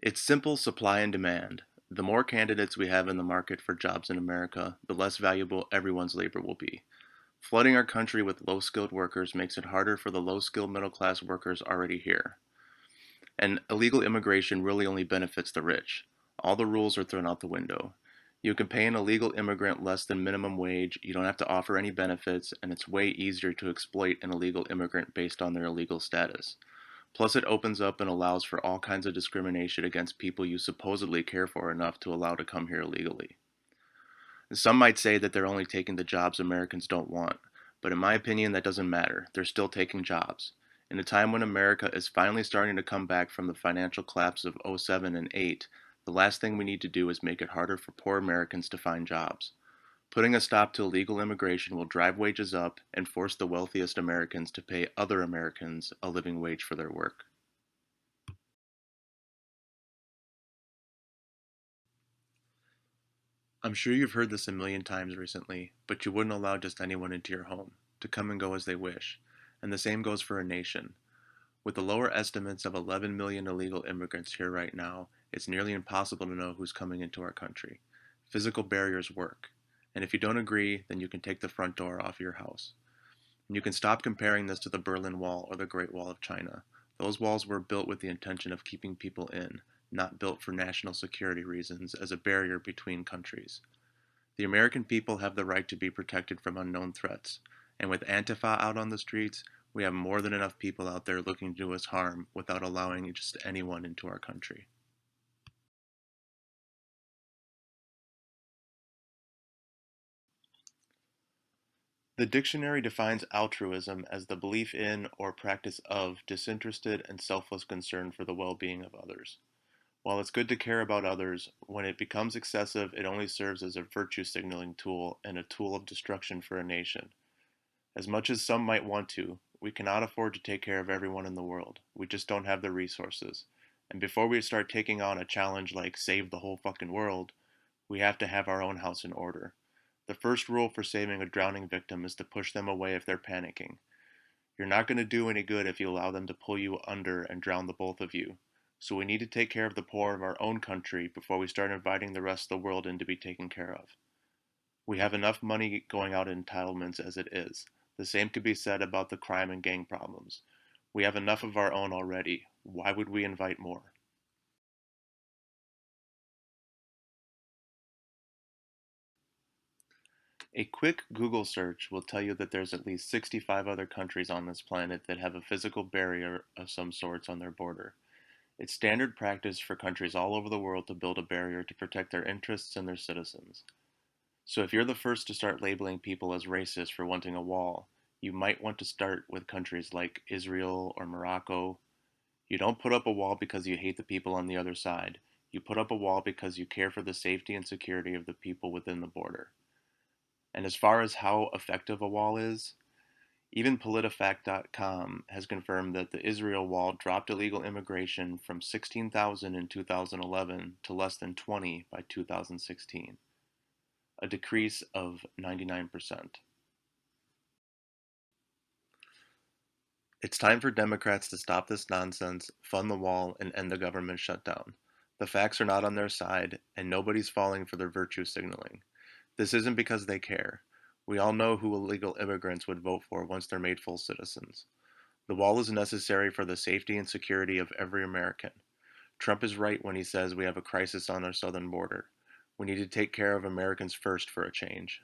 It's simple supply and demand. The more candidates we have in the market for jobs in America, the less valuable everyone's labor will be. Flooding our country with low skilled workers makes it harder for the low skilled middle class workers already here. And illegal immigration really only benefits the rich. All the rules are thrown out the window. You can pay an illegal immigrant less than minimum wage, you don't have to offer any benefits, and it's way easier to exploit an illegal immigrant based on their illegal status. Plus, it opens up and allows for all kinds of discrimination against people you supposedly care for enough to allow to come here illegally. Some might say that they're only taking the jobs Americans don't want, but in my opinion, that doesn't matter. They're still taking jobs. In a time when America is finally starting to come back from the financial collapse of '07 and '08, the last thing we need to do is make it harder for poor Americans to find jobs. Putting a stop to illegal immigration will drive wages up and force the wealthiest Americans to pay other Americans a living wage for their work. I'm sure you've heard this a million times recently, but you wouldn't allow just anyone into your home, to come and go as they wish. And the same goes for a nation. With the lower estimates of 11 million illegal immigrants here right now, it's nearly impossible to know who's coming into our country. Physical barriers work. And if you don't agree, then you can take the front door off your house. And you can stop comparing this to the Berlin Wall or the Great Wall of China. Those walls were built with the intention of keeping people in, not built for national security reasons as a barrier between countries. The American people have the right to be protected from unknown threats, and with Antifa out on the streets, we have more than enough people out there looking to do us harm without allowing just anyone into our country. The dictionary defines altruism as the belief in or practice of disinterested and selfless concern for the well being of others. While it's good to care about others, when it becomes excessive, it only serves as a virtue signaling tool and a tool of destruction for a nation. As much as some might want to, we cannot afford to take care of everyone in the world. We just don't have the resources. And before we start taking on a challenge like save the whole fucking world, we have to have our own house in order. The first rule for saving a drowning victim is to push them away if they're panicking. You're not going to do any good if you allow them to pull you under and drown the both of you. So we need to take care of the poor of our own country before we start inviting the rest of the world in to be taken care of. We have enough money going out in entitlements as it is. The same could be said about the crime and gang problems. We have enough of our own already. Why would we invite more? A quick Google search will tell you that there's at least 65 other countries on this planet that have a physical barrier of some sorts on their border. It's standard practice for countries all over the world to build a barrier to protect their interests and their citizens. So if you're the first to start labeling people as racist for wanting a wall, you might want to start with countries like Israel or Morocco. You don't put up a wall because you hate the people on the other side. You put up a wall because you care for the safety and security of the people within the border. And as far as how effective a wall is, even PolitiFact.com has confirmed that the Israel wall dropped illegal immigration from 16,000 in 2011 to less than 20 by 2016, a decrease of 99%. It's time for Democrats to stop this nonsense, fund the wall, and end the government shutdown. The facts are not on their side, and nobody's falling for their virtue signaling. This isn't because they care. We all know who illegal immigrants would vote for once they're made full citizens. The wall is necessary for the safety and security of every American. Trump is right when he says we have a crisis on our southern border. We need to take care of Americans first for a change.